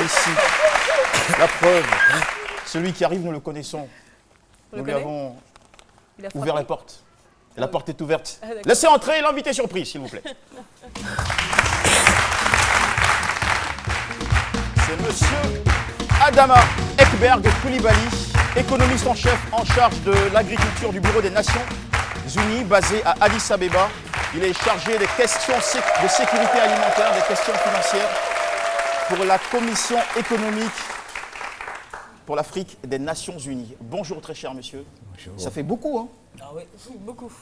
ici. La preuve, celui qui arrive, nous le connaissons. Nous lui avons ouvert la porte. Et la porte est ouverte. Laissez entrer l'invité surprise, s'il vous plaît. C'est monsieur Adama Ekberg Coulibaly, économiste en chef en charge de l'agriculture du Bureau des Nations Unies, basé à Addis Abeba. Il est chargé des questions de sécurité alimentaire, des questions financières pour la Commission économique pour l'Afrique des Nations Unies. Bonjour très cher monsieur. Bonjour. Ça fait beaucoup, hein? Ah oui, beaucoup.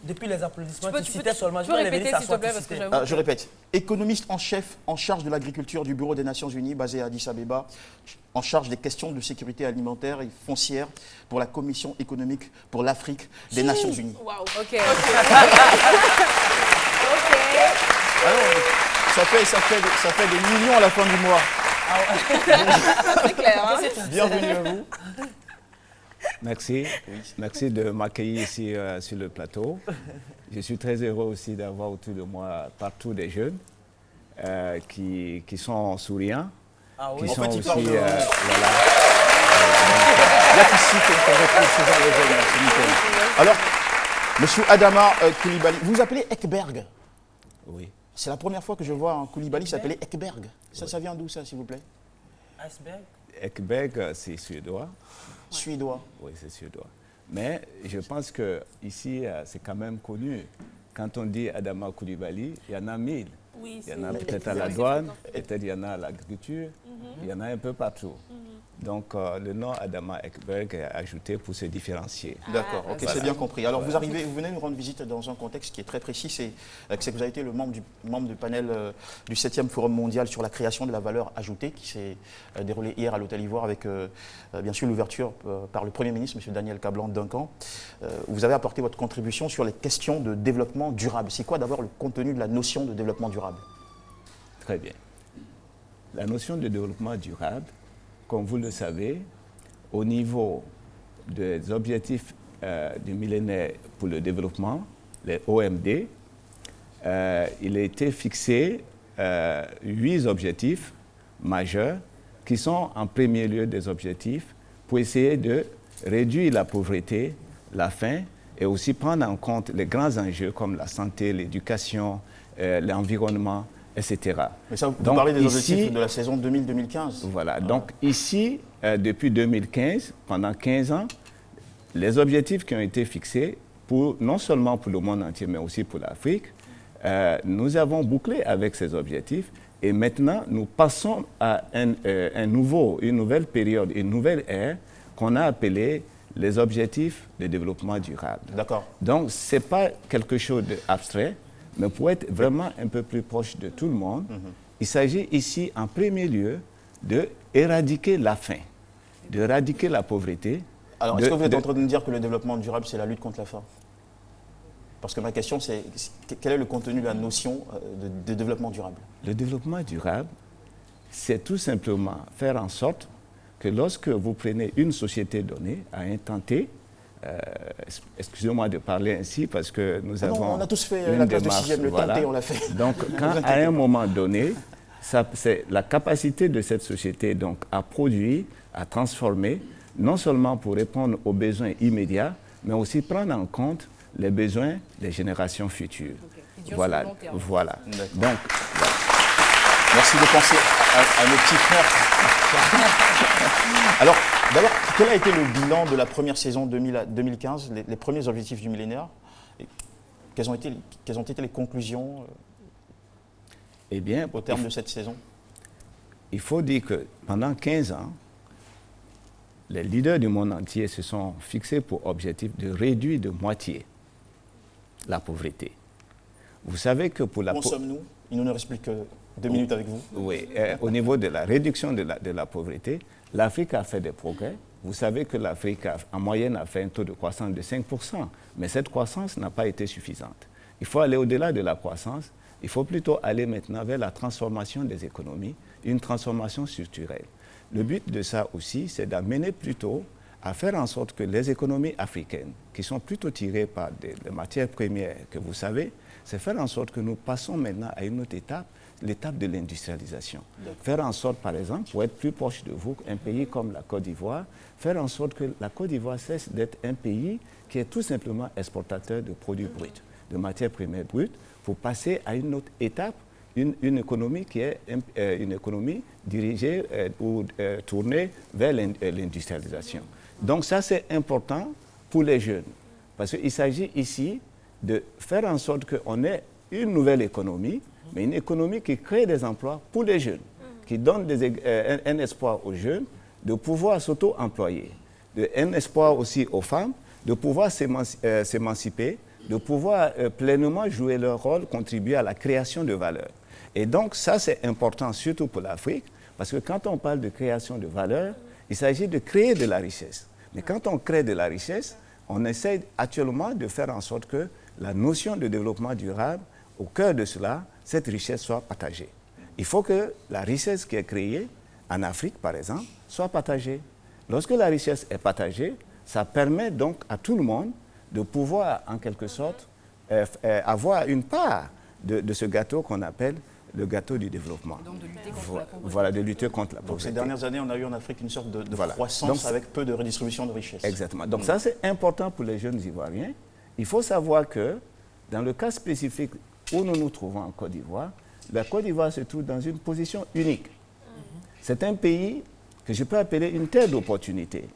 Depuis les applaudissements, tu citais seulement. je peux répéter s'il te plaît parce que j'avoue. Je répète. Économiste en chef en charge de l'agriculture du Bureau des Nations Unies, basé à Addis Abeba, en charge des questions de sécurité alimentaire et foncière pour la Commission économique pour l'Afrique des Nations Unies. Waouh, ok. Alors, ça fait des millions à la fin du mois. C'est clair, hein? Bienvenue à vous. Merci. Merci de m'accueillir ici sur le plateau. Je suis très heureux aussi d'avoir autour de moi partout des jeunes qui sont souriants, qui sont aussi... voilà. Il y a qu'ici qu'on retrouve ce genre de jeunes, c'est nickel. Alors, monsieur Adama Coulibaly, vous vous appelez Ekberg? Oui. C'est la première fois que je vois un Coulibaly s'appeler Ekberg. Ça vient d'où ça, s'il vous plaît? Iceberg. Ekberg, c'est suédois. Suédois. Oui, c'est suédois. Mais je pense que ici, c'est quand même connu. Quand on dit Adama Coulibaly, il y en a 1000. Oui, il y en a peut-être à la douane, peut-être il y en a à l'agriculture, il y en a un peu partout. Donc le nom Adama Ekberg est ajouté pour se différencier. D'accord, ok, Voilà. c'est bien compris. Alors vous venez nous rendre visite dans un contexte qui est très précis, c'est que vous avez été le membre du panel du 7e Forum mondial sur la création de la valeur ajoutée qui s'est déroulé hier à l'Hôtel Ivoire avec bien sûr l'ouverture par le Premier ministre, M. Daniel Kablan-Duncan. Vous avez apporté votre contribution sur les questions de développement durable. C'est quoi d'abord le contenu de la notion de développement durable? Très bien. La notion de développement durable, comme vous le savez, au niveau des objectifs du millénaire pour le développement, les OMD, il a été fixé 8 objectifs majeurs qui sont en premier lieu des objectifs pour essayer de réduire la pauvreté, la faim et aussi prendre en compte les grands enjeux comme la santé, l'éducation, l'environnement, etc. Mais ça, vous parlez des objectifs de la saison 2000-2015. Voilà. Donc ici, depuis 2015, pendant 15 ans, les objectifs qui ont été fixés, non seulement pour le monde entier, mais aussi pour l'Afrique, nous avons bouclé avec ces objectifs et maintenant, nous passons à une nouvelle période, une nouvelle ère qu'on a appelée les objectifs de développement durable. D'accord. Donc, ce n'est pas quelque chose d'abstrait, mais pour être vraiment un peu plus proche de tout le monde, il s'agit ici, en premier lieu, d'éradiquer la faim, d'éradiquer la pauvreté. Alors, est-ce que vous êtes en train de nous dire que le développement durable, c'est la lutte contre la faim? Parce que ma question, c'est quel est le contenu de la notion de développement durable? Le développement durable, c'est tout simplement faire en sorte que lorsque vous prenez une société donnée à un temps T, excusez-moi de parler ainsi parce que nous avons... On a tous fait la classe de 6e, le temps T, on l'a fait. Donc, quand à un moment donné, c'est la capacité de cette société donc, à produire, à transformer, non seulement pour répondre aux besoins immédiats, mais aussi prendre en compte les besoins des générations futures. Okay. Voilà. Voilà. Donc, merci de penser à nos petits frères. Alors, d'abord, quel a été le bilan de la première saison 2015, les premiers objectifs du millénaire? Quelles ont été les conclusions eh bien, au terme de cette saison? Il faut dire que pendant 15 ans, les leaders du monde entier se sont fixés pour objectif de réduire de moitié la pauvreté. Vous savez que pour la pauvreté... Où sommes-nous? Il ne nous reste plus que 2 minutes avec vous. Oui, au niveau de la réduction de la pauvreté, l'Afrique a fait des progrès. Vous savez que l'Afrique, en moyenne, a fait un taux de croissance de 5%. Mais cette croissance n'a pas été suffisante. Il faut aller au-delà de la croissance. Il faut plutôt aller maintenant vers la transformation des économies, une transformation structurelle. Le but de ça aussi, c'est d'amener plutôt à faire en sorte que les économies africaines, qui sont plutôt tirées par des matières premières que vous savez, c'est faire en sorte que nous passons maintenant à une autre étape, l'étape de l'industrialisation. Faire en sorte, par exemple, pour être plus proche de vous, un pays comme la Côte d'Ivoire, faire en sorte que la Côte d'Ivoire cesse d'être un pays qui est tout simplement exportateur de produits bruts, de matières premières brutes, pour passer à une autre étape, une économie qui est une économie dirigée ou tournée vers l'industrialisation. Donc ça, c'est important pour les jeunes, parce qu'il s'agit ici de faire en sorte qu'on ait une nouvelle économie, mais une économie qui crée des emplois pour les jeunes, qui donne un espoir aux jeunes de pouvoir s'auto-employer, un espoir aussi aux femmes de pouvoir s'émanciper, de pouvoir pleinement jouer leur rôle, contribuer à la création de valeur. Et donc ça, c'est important surtout pour l'Afrique, parce que quand on parle de création de valeur, il s'agit de créer de la richesse. Mais quand on crée de la richesse, on essaie actuellement de faire en sorte que la notion de développement durable, au cœur de cela, cette richesse soit partagée. Il faut que la richesse qui est créée en Afrique, par exemple, soit partagée. Lorsque la richesse est partagée, ça permet donc à tout le monde de pouvoir, en quelque sorte, avoir une part de ce gâteau qu'on appelle le gâteau du développement. Donc de lutter contre la pauvreté. Voilà, de lutter contre la pauvreté. Donc ces dernières années, on a eu en Afrique une sorte de Voilà. croissance Donc, avec peu de redistribution de richesses. Exactement. Donc ça, c'est important pour les jeunes Ivoiriens. Il faut savoir que dans le cas spécifique où nous nous trouvons en Côte d'Ivoire, la Côte d'Ivoire se trouve dans une position unique. C'est un pays que je peux appeler une terre d'opportunité.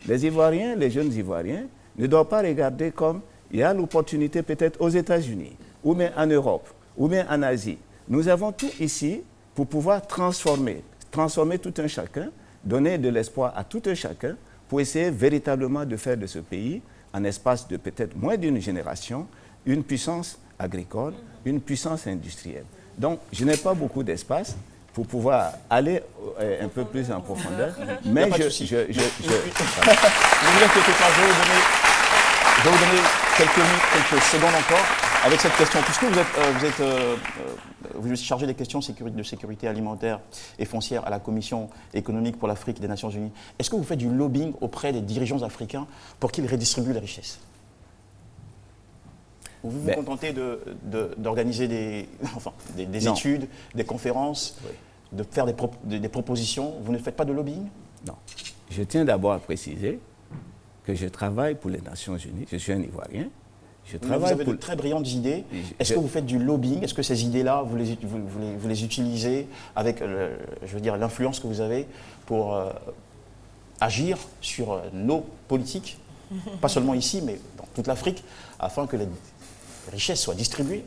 Les Ivoiriens, les jeunes Ivoiriens, ne doivent pas regarder comme il y a l'opportunité peut-être aux États-Unis, ou bien en Europe, ou bien en Asie. Nous avons tout ici pour pouvoir transformer tout un chacun, donner de l'espoir à tout un chacun pour essayer véritablement de faire de ce pays, en espace de peut-être moins d'une génération, une puissance agricole, une puissance industrielle. Donc, je n'ai pas beaucoup d'espace pour pouvoir aller un peu plus en profondeur, mais Ne vous inquiétez pas, je vais vous donner quelques secondes encore avec cette question. Puisque vous êtes chargé des questions de sécurité alimentaire et foncière à la Commission économique pour l'Afrique des Nations Unies, est-ce que vous faites du lobbying auprès des dirigeants africains pour qu'ils redistribuent les richesses? Ou vous vous contentez d'organiser des études, des conférences, de faire des propositions? Vous ne faites pas de lobbying? Non. Je tiens d'abord à préciser que je travaille pour les Nations Unies. Je suis un Ivoirien. Vous avez de très brillantes idées. Est-ce que vous faites du lobbying? Est-ce que ces idées-là, vous les utilisez avec, je veux dire, l'influence que vous avez pour agir sur nos politiques, pas seulement ici, mais dans toute l'Afrique, afin que les richesses soient distribuées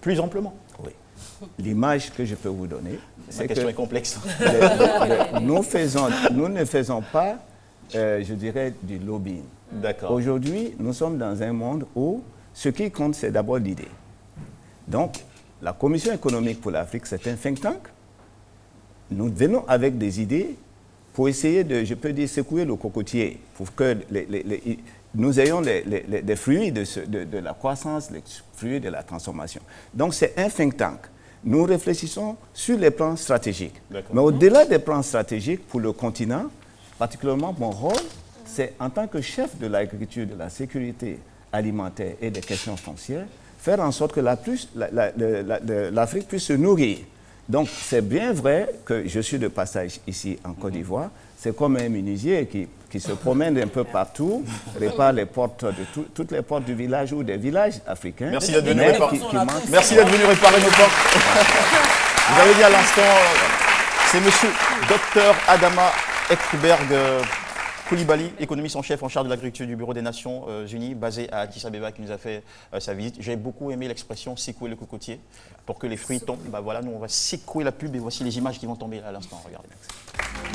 plus amplement? Oui. L'image que je peux vous donner, c'est que... La question est complexe. Nous ne faisons pas, je dirais, du lobbying. D'accord. Aujourd'hui, nous sommes dans un monde où ce qui compte, c'est d'abord l'idée. Donc, la Commission économique pour l'Afrique, c'est un think tank. Nous venons avec des idées pour essayer de, je peux dire, secouer le cocotier, pour que nous ayons les fruits de la croissance, les fruits de la transformation. Donc, c'est un think tank. Nous réfléchissons sur les plans stratégiques. Mais au-delà des plans stratégiques pour le continent, particulièrement mon rôle, c'est en tant que chef de l'agriculture, de la sécurité alimentaire et des questions foncières, faire en sorte que l'Afrique puisse se nourrir. Donc, c'est bien vrai que je suis de passage ici en Côte d'Ivoire. C'est comme un menuisier qui se promène un peu partout, répare les portes toutes les portes du village ou des villages africains. Merci d'être venu réparer nos portes. Vous avez dit à l'instant, c'est monsieur Dr Adama Ekberg Coulibaly, économiste en chef en charge de l'agriculture du Bureau des Nations Unies, basé à Addis Abeba, qui nous a fait sa visite. J'ai beaucoup aimé l'expression « secouer le cocotier » pour que les fruits tombent. Bah voilà, nous on va secouer la pub et voici les images qui vont tomber à l'instant. Regardez.